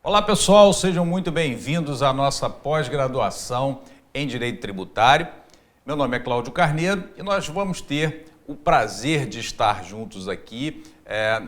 Olá pessoal, sejam muito bem-vindos à nossa pós-graduação em Direito Tributário. Meu nome é Cláudio Carneiro e nós vamos ter o prazer de estar juntos aqui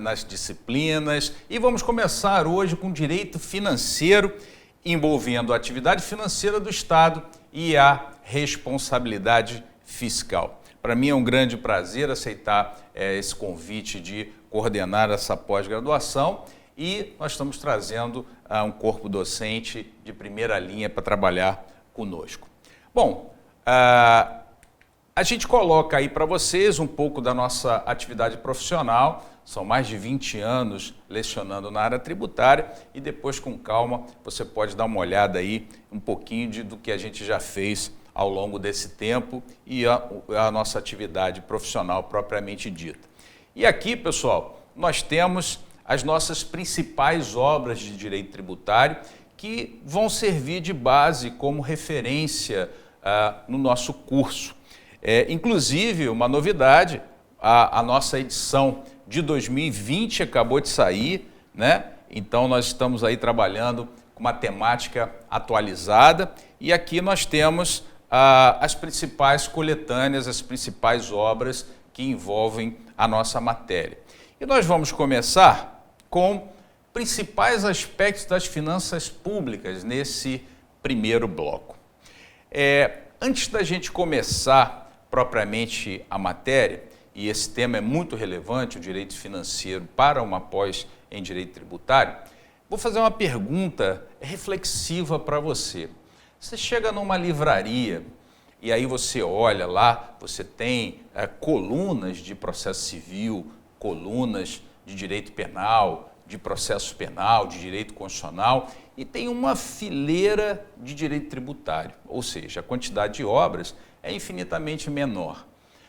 nas disciplinas e vamos começar hoje com Direito Financeiro, envolvendo a atividade financeira do Estado e a responsabilidade fiscal. Para mim é um grande prazer aceitar esse convite de coordenar essa pós-graduação e nós estamos trazendo um corpo docente de primeira linha para trabalhar conosco. Bom, a gente coloca aí para vocês um pouco da nossa atividade profissional, são mais de 20 anos lecionando na área tributária e depois com calma você pode dar uma olhada aí um pouquinho do que a gente já fez ao longo desse tempo e a nossa atividade profissional propriamente dita. E aqui, pessoal, nós temos as nossas principais obras de direito tributário que vão servir de base como referência no nosso curso. Inclusive, uma novidade, a nossa edição de 2020 acabou de sair, né? Então nós estamos aí trabalhando com uma temática atualizada e aqui nós temos as principais coletâneas, as principais obras que envolvem a nossa matéria. E nós vamos começar com principais aspectos das finanças públicas nesse primeiro bloco. Antes da gente começar propriamente a matéria, e esse tema é muito relevante, o direito financeiro para uma pós em direito tributário, vou fazer uma pergunta reflexiva para você. Você chega numa livraria e aí você olha lá, você tem colunas de processo civil, colunas de direito penal, de processo penal, de direito constitucional e tem uma fileira de direito tributário, ou seja, a quantidade de obras é infinitamente menor.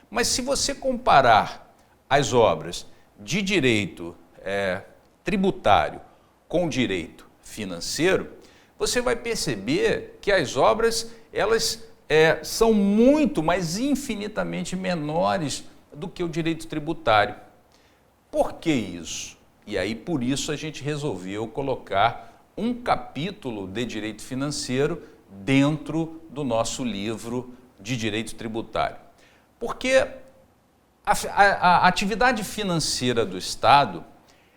Mas se você comparar as obras de direito tributário com direito financeiro, você vai perceber que as obras elas são muito, mas infinitamente menores do que o direito tributário. Por que isso? E aí, por isso, a gente resolveu colocar um capítulo de direito financeiro dentro do nosso livro de direito tributário. Porque a atividade financeira do Estado,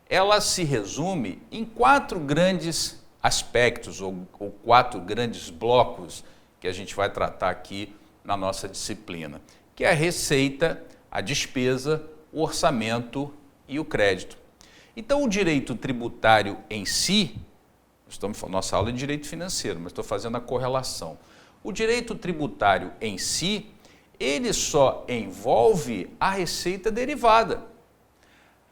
ela se resume em 4 grandes aspectos, ou 4 grandes blocos que a gente vai tratar aqui na nossa disciplina, que é a receita, a despesa, o orçamento e o crédito. Então, o direito tributário em si, estamos falando, nossa aula é de direito financeiro, mas estou fazendo a correlação. O direito tributário em si, ele só envolve a receita derivada.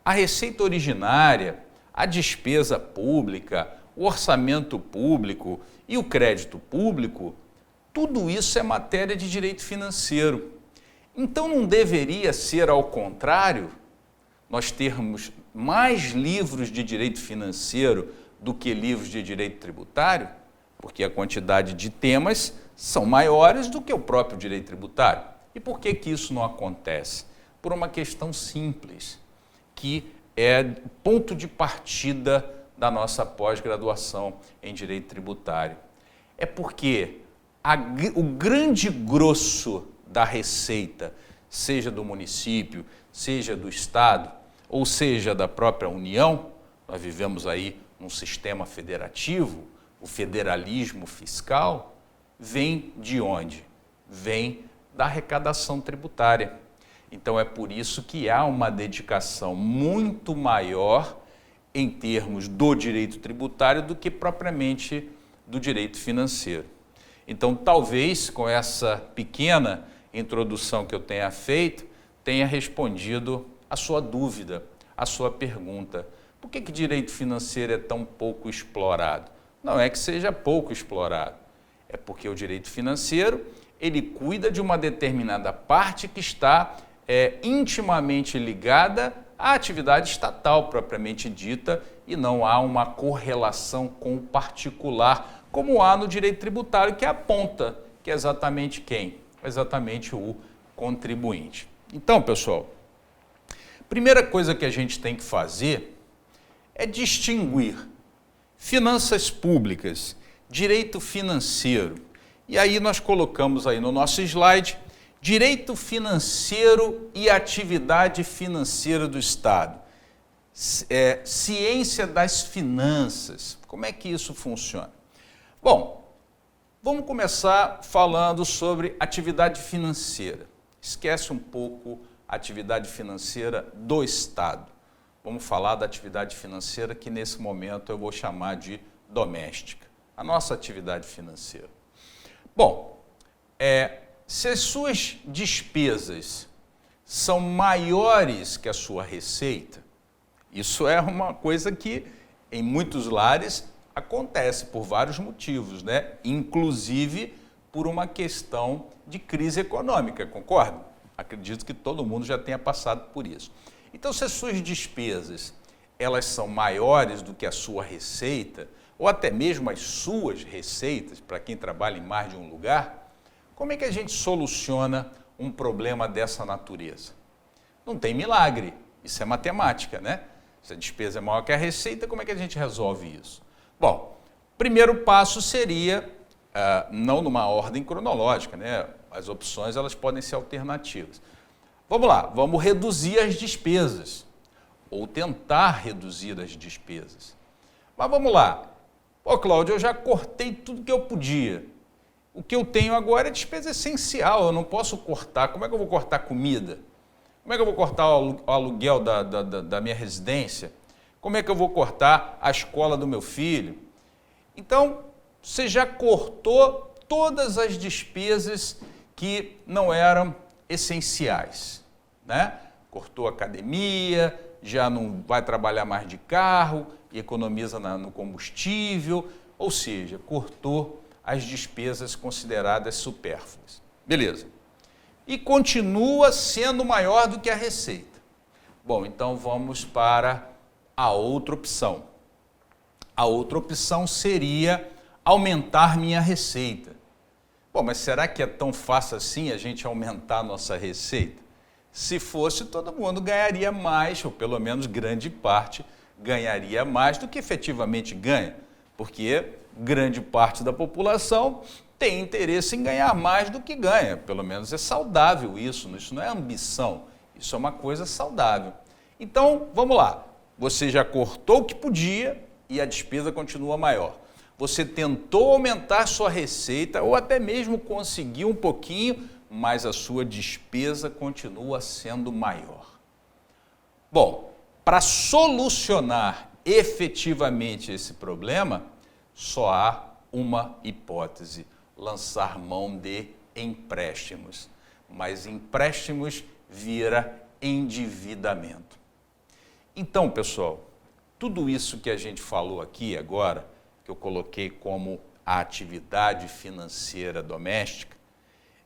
A receita originária, a despesa pública, o orçamento público e o crédito público, tudo isso é matéria de direito financeiro. Então, não deveria ser ao contrário, nós termos mais livros de direito financeiro do que livros de direito tributário, porque a quantidade de temas são maiores do que o próprio direito tributário. E por que isso não acontece? Por uma questão simples, que é ponto de partida da nossa pós-graduação em direito tributário. É porque o grande grosso da receita, seja do município, seja do Estado, ou seja, da própria União, nós vivemos aí num sistema federativo, o federalismo fiscal, vem de onde? Vem da arrecadação tributária. Então é por isso que há uma dedicação muito maior em termos do direito tributário do que propriamente do direito financeiro. Então talvez com essa pequena introdução que eu tenha feito, tenha respondido a sua dúvida, a sua pergunta. Por que direito financeiro é tão pouco explorado? Não é que seja pouco explorado, é porque o direito financeiro ele cuida de uma determinada parte que está intimamente ligada à atividade estatal propriamente dita e não há uma correlação com o particular, como há no direito tributário, que aponta que é exatamente quem? Exatamente o contribuinte. Então, pessoal, primeira coisa que a gente tem que fazer é distinguir finanças públicas, direito financeiro. E aí nós colocamos aí no nosso slide, direito financeiro e atividade financeira do Estado. Ciência das finanças. Como é que isso funciona? Bom, vamos começar falando sobre atividade financeira. Esquece um pouco a atividade financeira do Estado. Vamos falar da atividade financeira que nesse momento eu vou chamar de doméstica. A nossa atividade financeira. Bom, se as suas despesas são maiores que a sua receita, isso é uma coisa que em muitos lares acontece por vários motivos, né? Inclusive por uma questão de crise econômica, concorda? Acredito que todo mundo já tenha passado por isso. Então, se as suas despesas elas são maiores do que a sua receita, ou até mesmo as suas receitas, para quem trabalha em mais de um lugar, como é que a gente soluciona um problema dessa natureza? Não tem milagre, isso é matemática, né? Se a despesa é maior que a receita, como é que a gente resolve isso? Bom, primeiro passo seria, não numa ordem cronológica, né? As opções elas podem ser alternativas. Vamos lá, vamos reduzir as despesas, ou tentar reduzir as despesas. Mas vamos lá. Pô, Cláudio, eu já cortei tudo que eu podia. O que eu tenho agora é despesa essencial, eu não posso cortar. Como é que eu vou cortar comida? Como é que eu vou cortar o aluguel da minha residência? Como é que eu vou cortar a escola do meu filho? Então, você já cortou todas as despesas que não eram essenciais, né? Cortou a academia, já não vai trabalhar mais de carro, economiza no combustível, ou seja, cortou as despesas consideradas supérfluas. Beleza. E continua sendo maior do que a receita. Bom, então vamos para a outra opção. A outra opção seria aumentar minha receita. Bom, mas será que é tão fácil assim a gente aumentar a nossa receita? Se fosse, todo mundo ganharia mais, ou pelo menos grande parte ganharia mais do que efetivamente ganha, porque grande parte da população tem interesse em ganhar mais do que ganha, pelo menos é saudável isso não é ambição, isso é uma coisa saudável. Então, vamos lá, você já cortou o que podia e a despesa continua maior. Você tentou aumentar sua receita ou até mesmo conseguiu um pouquinho, mas a sua despesa continua sendo maior. Bom, para solucionar efetivamente esse problema, só há uma hipótese: lançar mão de empréstimos. Mas empréstimos vira endividamento. Então, pessoal, tudo isso que a gente falou aqui agora, que eu coloquei como a atividade financeira doméstica,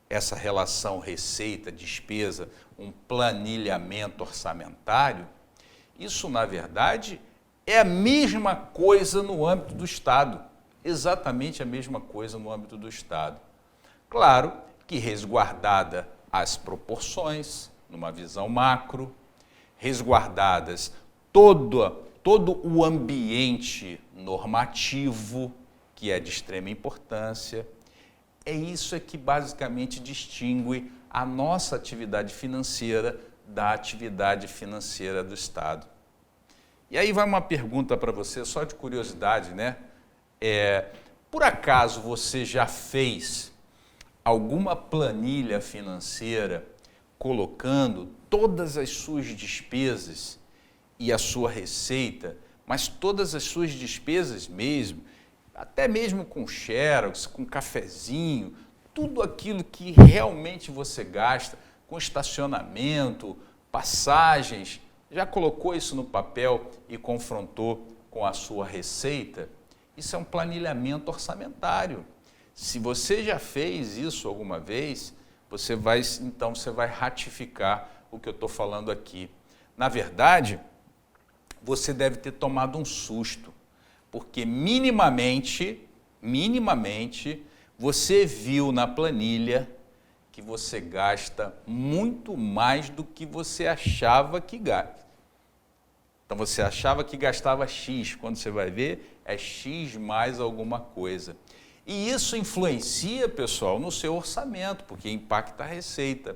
essa relação receita-despesa, um planilhamento orçamentário, isso, na verdade, é a mesma coisa no âmbito do Estado. Exatamente a mesma coisa no âmbito do Estado. Claro que resguardada as proporções, numa visão macro, resguardadas todo o ambiente normativo, que é de extrema importância. É isso que basicamente distingue a nossa atividade financeira da atividade financeira do Estado. E aí vai uma pergunta para você, só de curiosidade, né? Por acaso você já fez alguma planilha financeira colocando todas as suas despesas e a sua receita, mas todas as suas despesas mesmo, até mesmo com xerox, com cafezinho, tudo aquilo que realmente você gasta, com estacionamento, passagens, já colocou isso no papel e confrontou com a sua receita? Isso é um planilhamento orçamentário. Se você já fez isso alguma vez, você vai ratificar o que eu estou falando aqui. Na verdade, você deve ter tomado um susto, porque minimamente, você viu na planilha que você gasta muito mais do que você achava que gasta. Então você achava que gastava X, quando você vai ver, é X mais alguma coisa. E isso influencia, pessoal, no seu orçamento, porque impacta a receita.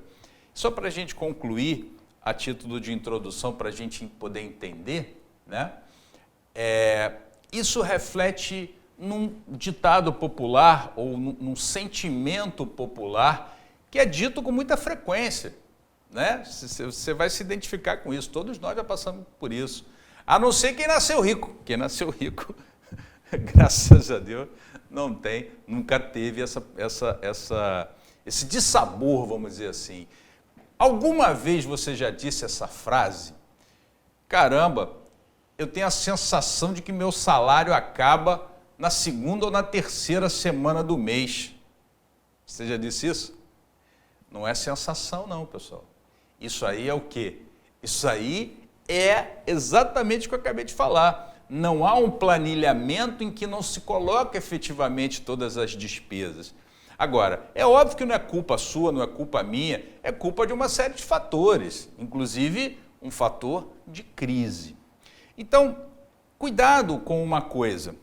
Só para a gente concluir, a título de introdução, para a gente poder entender, né? Isso reflete num ditado popular ou num sentimento popular que é dito com muita frequência, né? Você vai se identificar com isso, todos nós já passamos por isso. A não ser quem nasceu rico. Quem nasceu rico, graças a Deus, não tem, nunca teve esse dissabor, vamos dizer assim. Alguma vez você já disse essa frase? Caramba, eu tenho a sensação de que meu salário acaba na segunda ou na terceira semana do mês. Você já disse isso? Não é sensação não, pessoal. Isso aí é o quê? Isso aí é exatamente o que eu acabei de falar. Não há um planilhamento em que não se coloca efetivamente todas as despesas. Agora, é óbvio que não é culpa sua, não é culpa minha, é culpa de uma série de fatores, inclusive um fator de crise. Então, cuidado com uma coisa,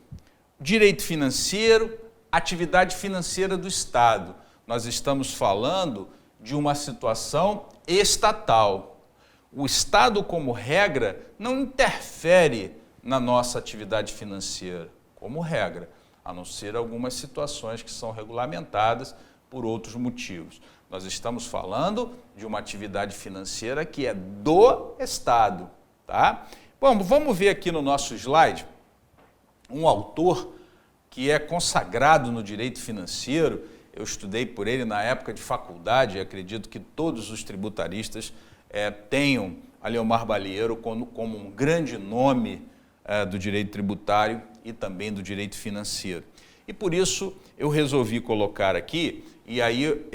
direito financeiro, atividade financeira do Estado. Nós estamos falando de uma situação estatal. O Estado, como regra, não interfere na nossa atividade financeira, como regra, a não ser algumas situações que são regulamentadas por outros motivos. Nós estamos falando de uma atividade financeira que é do Estado, tá? Bom, vamos ver aqui no nosso slide um autor que é consagrado no direito financeiro. Eu estudei por ele na época de faculdade e acredito que todos os tributaristas tenham a Leomar Balieiro como um grande nome do direito tributário e também do direito financeiro. E por isso eu resolvi colocar aqui, e aí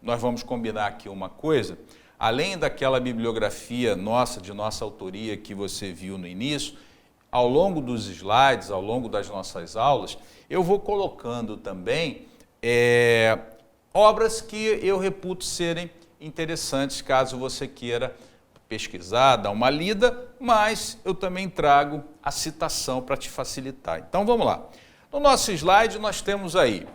nós vamos combinar aqui uma coisa, além daquela bibliografia nossa, de nossa autoria que você viu no início, ao longo dos slides, ao longo das nossas aulas, eu vou colocando também obras que eu reputo serem interessantes, caso você queira pesquisar, dar uma lida, mas eu também trago a citação para te facilitar. Então vamos lá. No nosso slide nós temos aí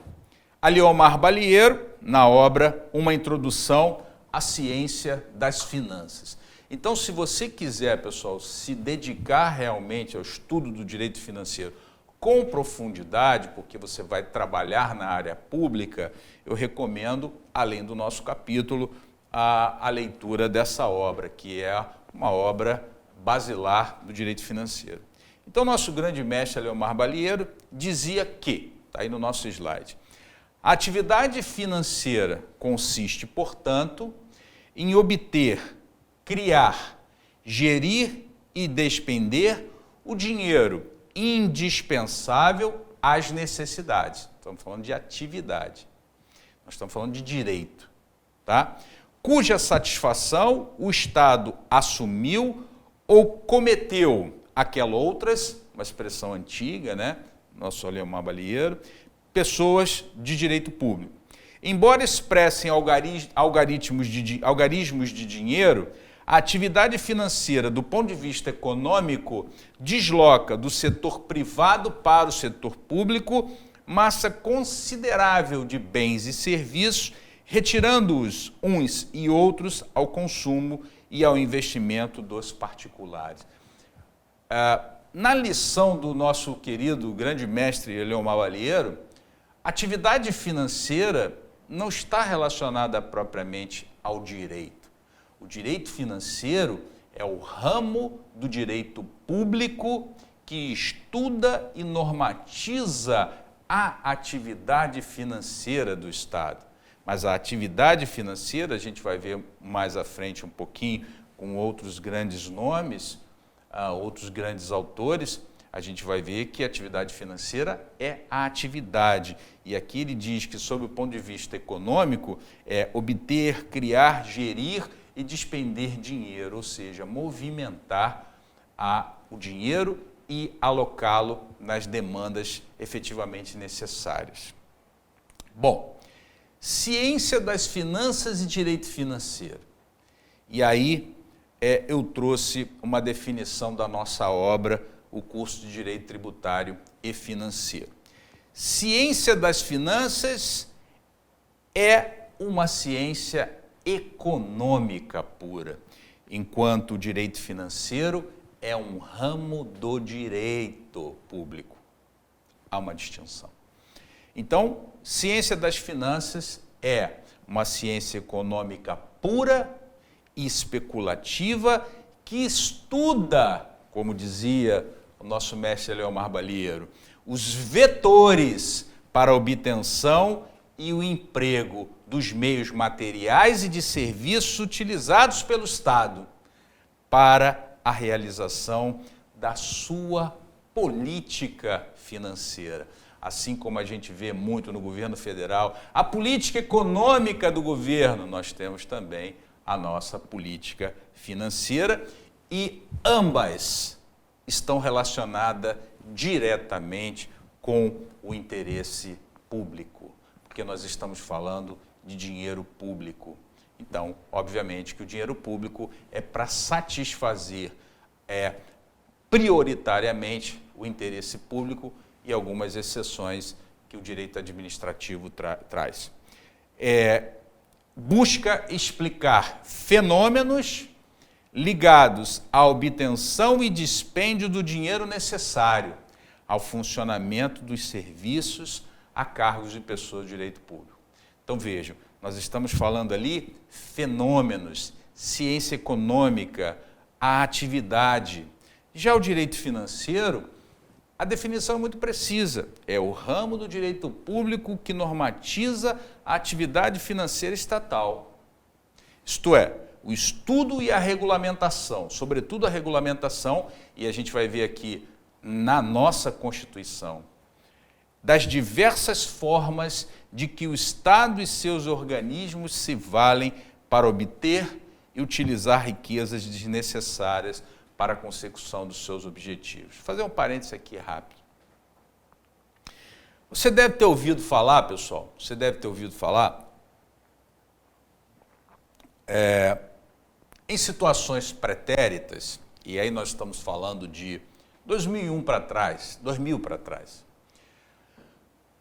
a Leomar Balieiro, na obra Uma Introdução à Ciência das Finanças. Então, se você quiser, pessoal, se dedicar realmente ao estudo do direito financeiro com profundidade, porque você vai trabalhar na área pública, eu recomendo, além do nosso capítulo, a leitura dessa obra, que é uma obra basilar do direito financeiro. Então, nosso grande mestre Leomar Balieiro dizia que, está aí no nosso slide, a atividade financeira consiste, portanto, em obter, criar, gerir e despender o dinheiro indispensável às necessidades. Estamos falando de atividade. Nós estamos falando de direito, tá? Cuja satisfação o Estado assumiu ou cometeu aquelas outras, uma expressão antiga, né? Nosso Leomar Balieiro, pessoas de direito público. Embora expressem algarismos de dinheiro, a atividade financeira, do ponto de vista econômico, desloca do setor privado para o setor público massa considerável de bens e serviços, retirando-os uns e outros ao consumo e ao investimento dos particulares. Na lição do nosso querido grande mestre Leomar Balieiro, a atividade financeira não está relacionada propriamente ao direito. O direito financeiro é o ramo do direito público que estuda e normatiza a atividade financeira do Estado. Mas a atividade financeira, a gente vai ver mais à frente um pouquinho com outros grandes nomes, outros grandes autores, a gente vai ver que a atividade financeira é a atividade. E aqui ele diz que, sob o ponto de vista econômico, é obter, criar, gerir e despender dinheiro, ou seja, movimentar o dinheiro e alocá-lo nas demandas efetivamente necessárias. Bom, ciência das finanças e direito financeiro. E aí eu trouxe uma definição da nossa obra, o curso de Direito Tributário e Financeiro. Ciência das finanças é uma ciência econômica pura, enquanto o direito financeiro é um ramo do direito público. Há uma distinção. Então, ciência das finanças é uma ciência econômica pura e especulativa que estuda, como dizia o nosso mestre Leomar Balieiro, os vetores para a obtenção e o emprego dos meios materiais e de serviços utilizados pelo Estado para a realização da sua política financeira. Assim como a gente vê muito no governo federal, a política econômica do governo, nós temos também a nossa política financeira e ambas estão relacionadas diretamente com o interesse público, porque nós estamos falando de dinheiro público. Então, obviamente que o dinheiro público é para satisfazer prioritariamente o interesse público e algumas exceções que o direito administrativo traz. Busca explicar fenômenos ligados à obtenção e dispêndio do dinheiro necessário ao funcionamento dos serviços a cargos de pessoas de direito público. Então vejam, nós estamos falando ali fenômenos, ciência econômica, a atividade. Já o direito financeiro, a definição é muito precisa. É o ramo do direito público que normatiza a atividade financeira estatal. Isto é, o estudo e a regulamentação, sobretudo a regulamentação, e a gente vai ver aqui na nossa Constituição, das diversas formas de que o Estado e seus organismos se valem para obter e utilizar riquezas desnecessárias para a consecução dos seus objetivos. Vou fazer um parênteses aqui rápido. Você deve ter ouvido falar, pessoal, em situações pretéritas, e aí nós estamos falando de 2000 para trás,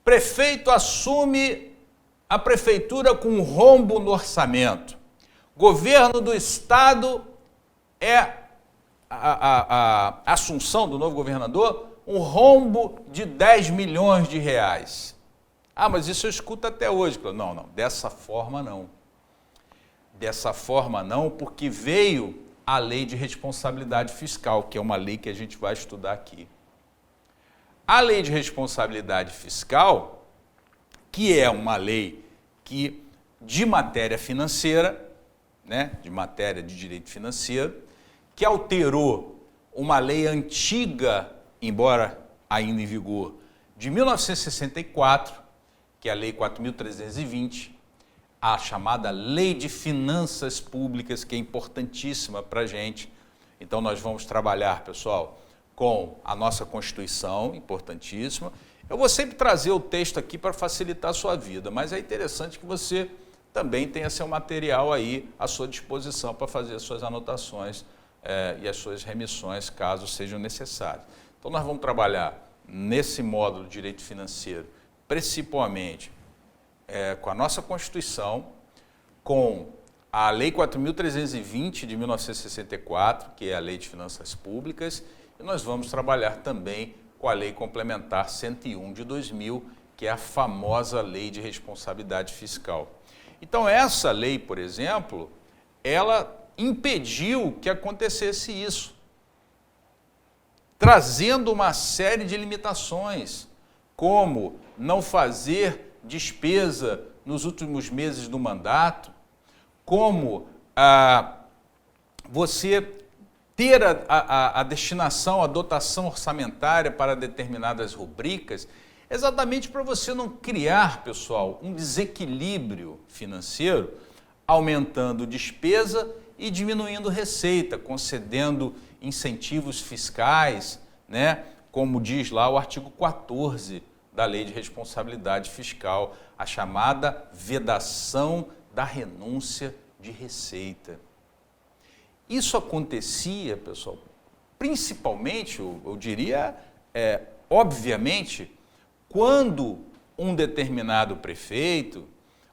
prefeito assume a prefeitura com um rombo no orçamento. Governo do Estado a assunção do novo governador, um rombo de 10 milhões de reais. Ah, mas isso eu escuto até hoje. Não, dessa forma não. Dessa forma não, porque veio a lei de responsabilidade fiscal, que é uma lei que a gente vai estudar aqui. A lei de responsabilidade fiscal, que é uma lei de matéria financeira, de matéria de direito financeiro, que alterou uma lei antiga, embora ainda em vigor, de 1964, que é a Lei 4.320, a chamada Lei de Finanças Públicas, que é importantíssima para a gente. Então, nós vamos trabalhar, pessoal, com a nossa Constituição, importantíssima. Eu vou sempre trazer o texto aqui para facilitar a sua vida, mas é interessante que você também tenha seu material aí à sua disposição para fazer as suas anotações e as suas remissões, caso sejam necessárias. Então, nós vamos trabalhar nesse módulo de direito financeiro, principalmente com a nossa Constituição, com a Lei 4.320 de 1964, que é a Lei de Finanças Públicas, e nós vamos trabalhar também com a Lei Complementar 101 de 2000, que é a famosa Lei de Responsabilidade Fiscal. Então, essa lei, por exemplo, ela impediu que acontecesse isso, trazendo uma série de limitações, como não fazer despesa nos últimos meses do mandato, como você ter a destinação, a dotação orçamentária para determinadas rubricas, exatamente para você não criar, pessoal, um desequilíbrio financeiro, aumentando despesa e diminuindo receita, concedendo incentivos fiscais, como diz lá o artigo 14 da Lei de Responsabilidade Fiscal, a chamada vedação da renúncia de receita. Isso acontecia, pessoal, principalmente, eu diria, obviamente, quando um determinado prefeito,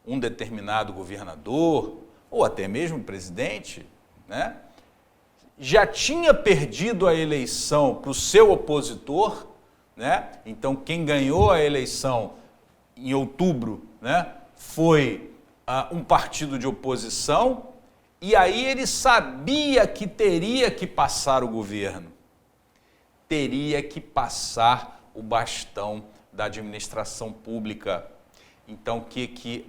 um determinado governador, ou até mesmo o presidente, né, já tinha perdido a eleição para o seu opositor, né? Então quem ganhou a eleição em outubro, né, foi um partido de oposição, e aí ele sabia que teria que passar o governo, teria que passar o bastão da administração pública. Então,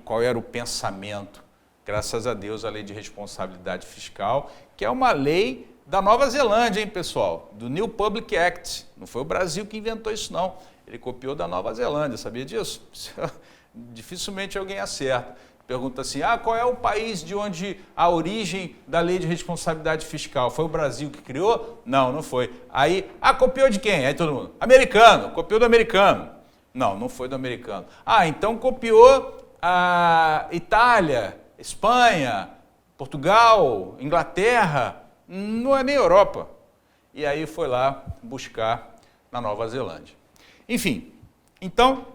qual era o pensamento? Graças a Deus, a Lei de Responsabilidade Fiscal, que é uma lei da Nova Zelândia, hein, pessoal? Do New Public Act. Não foi o Brasil que inventou isso, não. Ele copiou da Nova Zelândia, sabia disso? Dificilmente alguém acerta. Pergunta assim, qual é o país de onde a origem da Lei de Responsabilidade Fiscal? Foi o Brasil que criou? Não, não foi. Aí, copiou de quem? Aí todo mundo, americano, copiou do americano. Não, não foi do americano. Então copiou a Itália, Espanha, Portugal, Inglaterra, não é nem Europa. E aí foi lá buscar na Nova Zelândia. Enfim, então,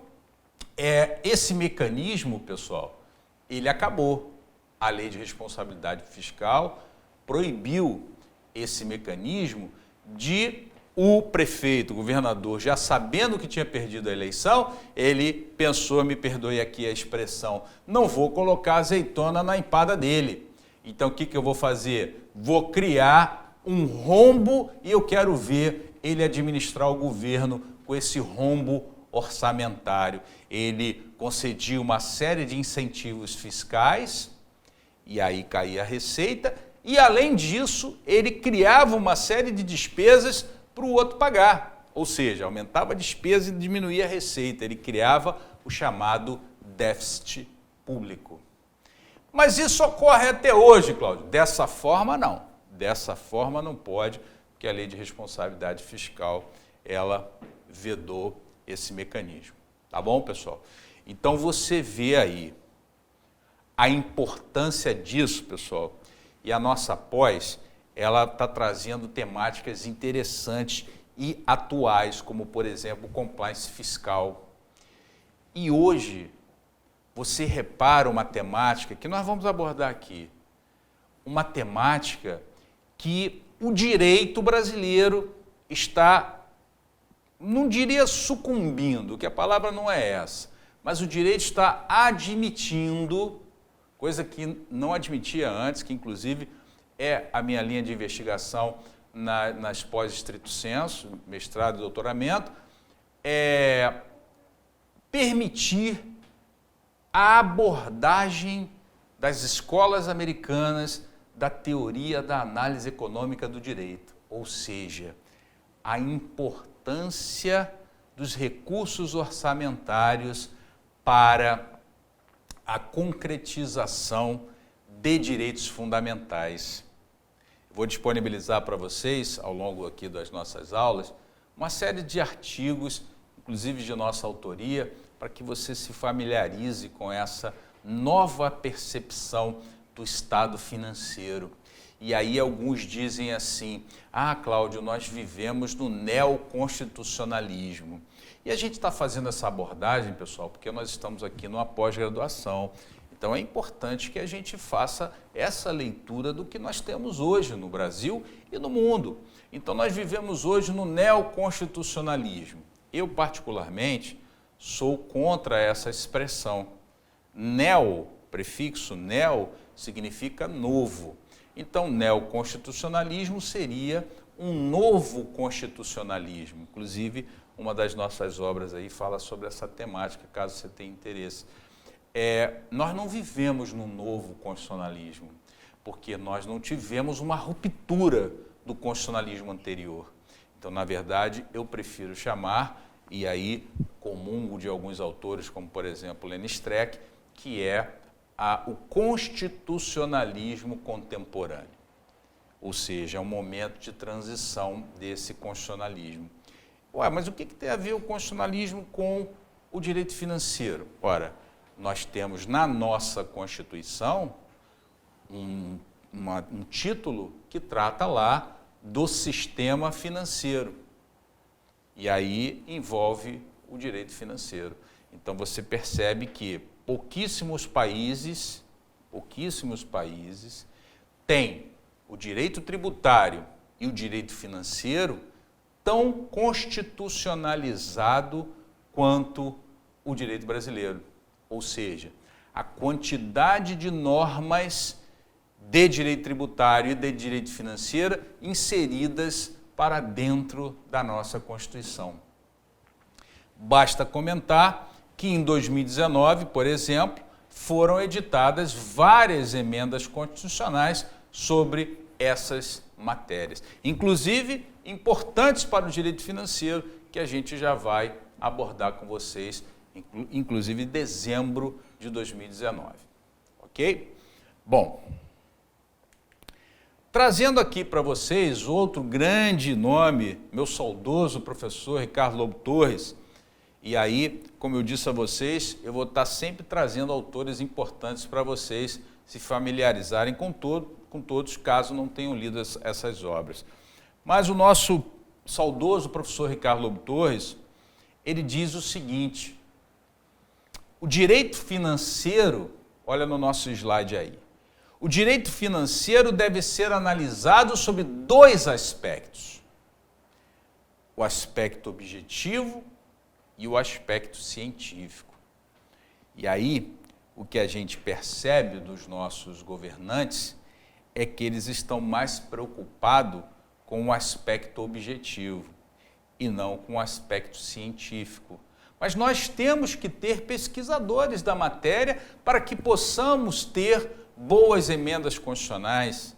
esse mecanismo, pessoal, ele acabou. A Lei de Responsabilidade Fiscal proibiu esse mecanismo de o prefeito, o governador, já sabendo que tinha perdido a eleição, ele pensou, me perdoe aqui a expressão, não vou colocar azeitona na empada dele. Então o que eu vou fazer? Vou criar um rombo e eu quero ver ele administrar o governo com esse rombo orçamentário. Ele concedia uma série de incentivos fiscais e aí caía a receita e, além disso, ele criava uma série de despesas para o outro pagar, ou seja, aumentava a despesa e diminuía a receita. Ele criava o chamado déficit público. Mas isso ocorre até hoje, Cláudio. Dessa forma, não. Dessa forma não pode, porque a Lei de Responsabilidade Fiscal, ela vedou esse mecanismo. Tá bom, pessoal? Então você vê aí a importância disso, pessoal. E a nossa pós, ela está trazendo temáticas interessantes e atuais, como, por exemplo, o compliance fiscal. E hoje, você repara uma temática que nós vamos abordar aqui, uma temática que o direito brasileiro está, não diria sucumbindo, que a palavra não é essa, mas o direito está admitindo, coisa que não admitia antes, que inclusive é a minha linha de investigação nas pós-estrito sensu, mestrado e doutoramento, permitir a abordagem das escolas americanas da teoria da análise econômica do direito, ou seja, a importância dos recursos orçamentários para a concretização de direitos fundamentais. Vou disponibilizar para vocês, ao longo aqui das nossas aulas, uma série de artigos, inclusive de nossa autoria, para que você se familiarize com essa nova percepção do estado financeiro. E aí alguns dizem assim, Cláudio, nós vivemos no neoconstitucionalismo. E a gente está fazendo essa abordagem, pessoal, porque nós estamos aqui numa pós-graduação. Então é importante que a gente faça essa leitura do que nós temos hoje no Brasil e no mundo. Então nós vivemos hoje no neoconstitucionalismo. Eu, particularmente, sou contra essa expressão. Neo, prefixo neo, significa novo. Então, neoconstitucionalismo seria um novo constitucionalismo. Inclusive, uma das nossas obras aí fala sobre essa temática, caso você tenha interesse. Nós não vivemos num novo constitucionalismo, porque nós não tivemos uma ruptura do constitucionalismo anterior. Então, na verdade, eu prefiro chamar, e aí comungo de alguns autores, como por exemplo Lenny Streck, que é o constitucionalismo contemporâneo. Ou seja, é um momento de transição desse constitucionalismo. Mas o que tem a ver o constitucionalismo com o direito financeiro? Ora, nós temos na nossa Constituição um título que trata lá do sistema financeiro. E aí envolve o direito financeiro. Então você percebe que pouquíssimos países têm o direito tributário e o direito financeiro tão constitucionalizado quanto o direito brasileiro. Ou seja, a quantidade de normas de direito tributário e de direito financeiro inseridas para dentro da nossa Constituição. Basta comentar que em 2019, por exemplo, foram editadas várias emendas constitucionais sobre essas matérias, inclusive importantes para o direito financeiro, que a gente já vai abordar com vocês, inclusive em dezembro de 2019. Ok? Bom, trazendo aqui para vocês outro grande nome, meu saudoso professor Ricardo Lobo Torres. E aí, como eu disse a vocês, eu vou estar sempre trazendo autores importantes para vocês se familiarizarem com todos, caso não tenham lido essas obras. Mas o nosso saudoso professor Ricardo Lobo Torres, ele diz o seguinte: o direito financeiro, olha no nosso slide aí, o direito financeiro deve ser analisado sob dois aspectos: o aspecto objetivo e o aspecto científico. E aí, o que a gente percebe dos nossos governantes é que eles estão mais preocupados com o aspecto objetivo e não com o aspecto científico. Mas nós temos que ter pesquisadores da matéria para que possamos ter boas emendas constitucionais,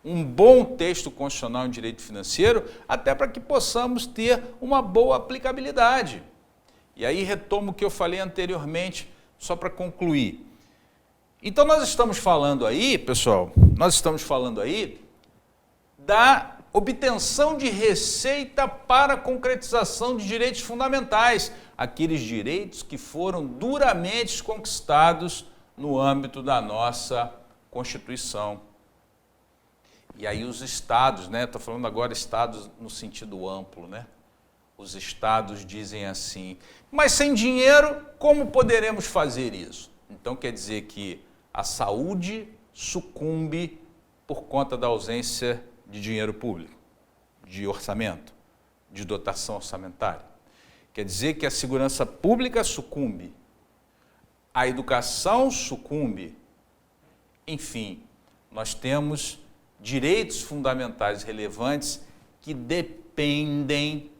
um bom texto constitucional em direito financeiro, até para que possamos ter uma boa aplicabilidade. E aí retomo o que eu falei anteriormente, só para concluir. Então nós estamos falando aí, pessoal, da obtenção de receita para a concretização de direitos fundamentais, aqueles direitos que foram duramente conquistados no âmbito da nossa Constituição. E aí os estados, né? Estou falando agora estados no sentido amplo, né? Os estados dizem assim, mas sem dinheiro, como poderemos fazer isso? Então quer dizer que a saúde sucumbe por conta da ausência de dinheiro público, de orçamento, de dotação orçamentária. Quer dizer que a segurança pública sucumbe, a educação sucumbe. Enfim, nós temos direitos fundamentais relevantes que dependem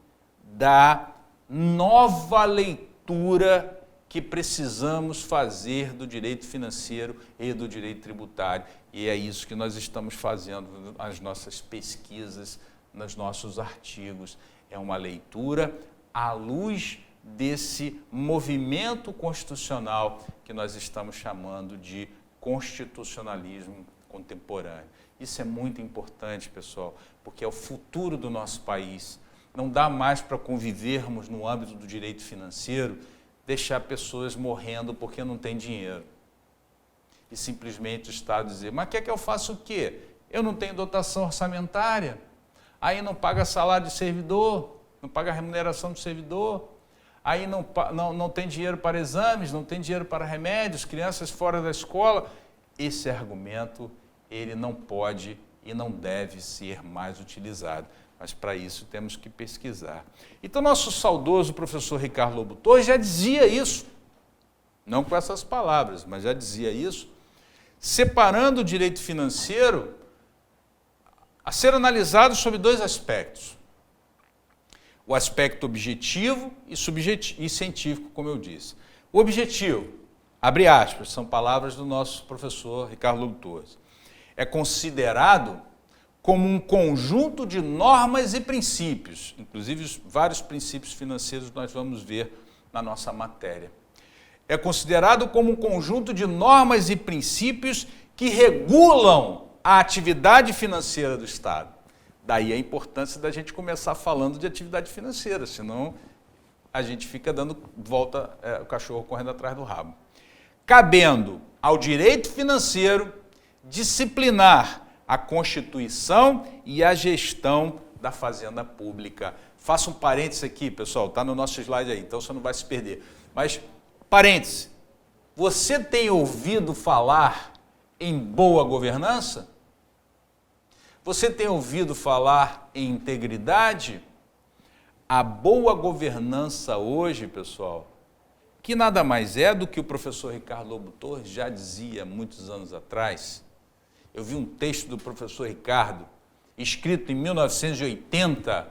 da nova leitura que precisamos fazer do direito financeiro e do direito tributário. E é isso que nós estamos fazendo nas nossas pesquisas, nos nossos artigos. É uma leitura à luz desse movimento constitucional que nós estamos chamando de constitucionalismo contemporâneo. Isso é muito importante, pessoal, porque é o futuro do nosso país. Não dá mais para convivermos no âmbito do direito financeiro, deixar pessoas morrendo porque não tem dinheiro. E simplesmente o Estado dizer, mas quer que eu faça o quê? Eu não tenho dotação orçamentária, aí não paga salário de servidor, não paga remuneração do servidor, aí não tem dinheiro para exames, não tem dinheiro para remédios, crianças fora da escola. Esse argumento, ele não pode e não deve ser mais utilizado. Mas para isso temos que pesquisar. Então nosso saudoso professor Ricardo Lobo Torres já dizia isso, não com essas palavras, mas já dizia isso, separando o direito financeiro a ser analisado sob dois aspectos: o aspecto objetivo e científico, como eu disse. O objetivo, abre aspas, são palavras do nosso professor Ricardo Lobo Torres, é considerado como um conjunto de normas e princípios, inclusive vários princípios financeiros nós vamos ver na nossa matéria. É considerado como um conjunto de normas e princípios que regulam a atividade financeira do Estado. Daí a importância da gente começar falando de atividade financeira, senão a gente fica dando volta, o cachorro correndo atrás do rabo. Cabendo ao direito financeiro disciplinar a constituição e a gestão da fazenda pública. Faça um parênteses aqui, pessoal, está no nosso slide aí, então você não vai se perder. Mas, parênteses, você tem ouvido falar em boa governança? Você tem ouvido falar em integridade? A boa governança hoje, pessoal, que nada mais é do que o professor Ricardo Lobo Torres já dizia muitos anos atrás. Eu vi um texto do professor Ricardo, escrito em 1980,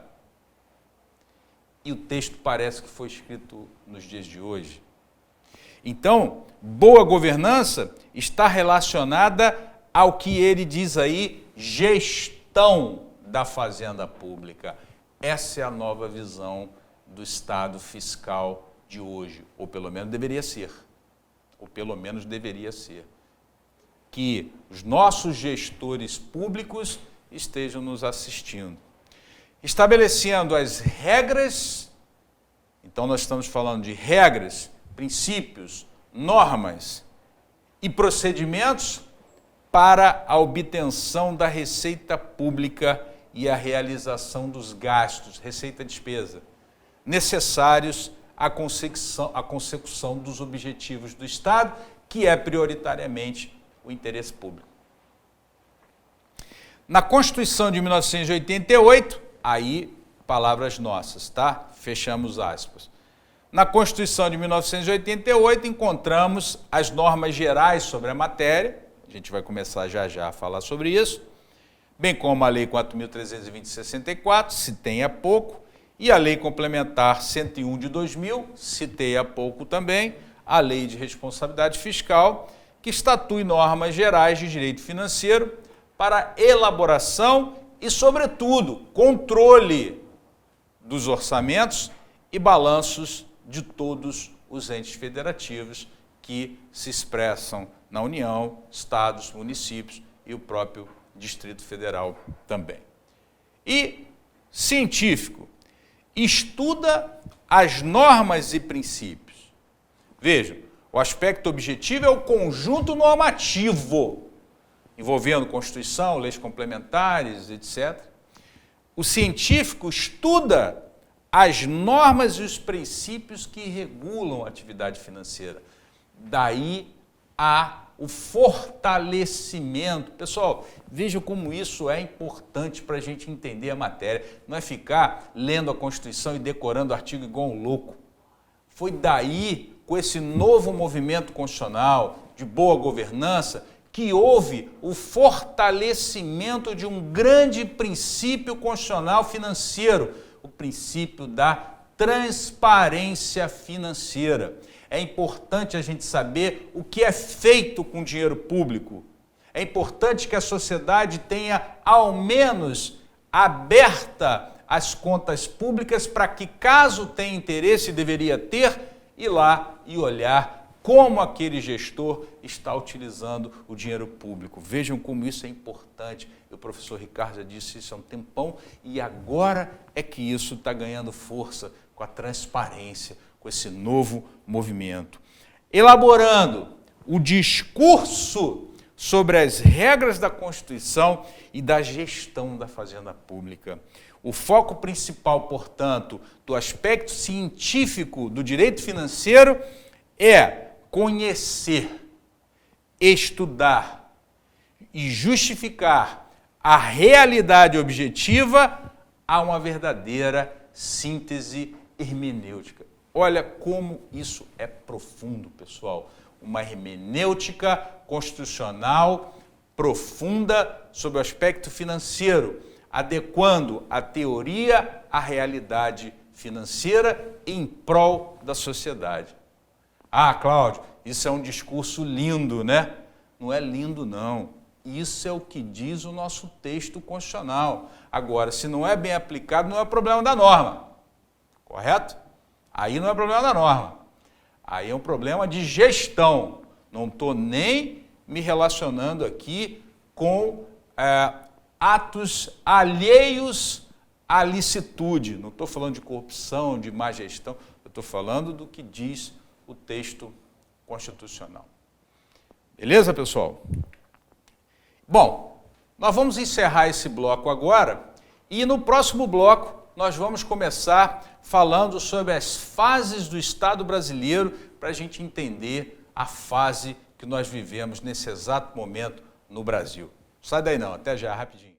e o texto parece que foi escrito nos dias de hoje. Então, boa governança está relacionada ao que ele diz aí, gestão da fazenda pública. Essa é a nova visão do Estado fiscal de hoje, ou pelo menos deveria ser. Ou pelo menos deveria ser. Que os nossos gestores públicos estejam nos assistindo. Estabelecendo as regras, então nós estamos falando de regras, princípios, normas e procedimentos para a obtenção da receita pública e a realização dos gastos, receita e despesa, necessários à consecução dos objetivos do Estado, que é prioritariamente o interesse público. Na Constituição de 1988, aí, palavras nossas, tá? Fechamos aspas. Na Constituição de 1988, encontramos as normas gerais sobre a matéria, a gente vai começar já já a falar sobre isso, bem como a Lei 4.320 de 64, citei há pouco, e a Lei Complementar 101 de 2000, citei há pouco também, a Lei de Responsabilidade Fiscal, que estatui normas gerais de direito financeiro para elaboração e, sobretudo, controle dos orçamentos e balanços de todos os entes federativos que se expressam na União, estados, municípios e o próprio Distrito Federal também. E científico, estuda as normas e princípios. Vejam, o aspecto objetivo é o conjunto normativo, envolvendo Constituição, leis complementares, etc. O científico estuda as normas e os princípios que regulam a atividade financeira. Daí o fortalecimento. Pessoal, vejam como isso é importante para a gente entender a matéria. Não é ficar lendo a Constituição e decorando artigo igual um louco. Foi daí, com esse novo movimento constitucional de boa governança, que houve o fortalecimento de um grande princípio constitucional financeiro, o princípio da transparência financeira. É importante a gente saber o que é feito com o dinheiro público. É importante que a sociedade tenha, ao menos, aberta as contas públicas para que, caso tenha interesse, deveria ter, ir lá e olhar como aquele gestor está utilizando o dinheiro público. Vejam como isso é importante. O professor Ricardo já disse isso há um tempão e agora é que isso está ganhando força com a transparência, com esse novo movimento. Elaborando o discurso sobre as regras da Constituição e da gestão da fazenda pública. O foco principal, portanto, do aspecto científico do direito financeiro é conhecer, estudar e justificar a realidade objetiva a uma verdadeira síntese hermenêutica. Olha como isso é profundo, pessoal. Uma hermenêutica constitucional profunda sobre o aspecto financeiro, adequando a teoria à realidade financeira em prol da sociedade. Ah, Cláudio, isso é um discurso lindo, né? Não é lindo, não. Isso é o que diz o nosso texto constitucional. Agora, se não é bem aplicado, não é problema da norma. Correto? Aí não é problema da norma. Aí é um problema de gestão. Não estou nem me relacionando aqui com atos alheios à licitude. Não estou falando de corrupção, de má gestão. Eu estou falando do que diz o texto constitucional. Beleza, pessoal? Bom, Nós vamos encerrar esse bloco agora e no próximo bloco nós vamos começar falando sobre as fases do Estado brasileiro para a gente entender a fase que nós vivemos nesse exato momento no Brasil. Sai daí não, até já, rapidinho.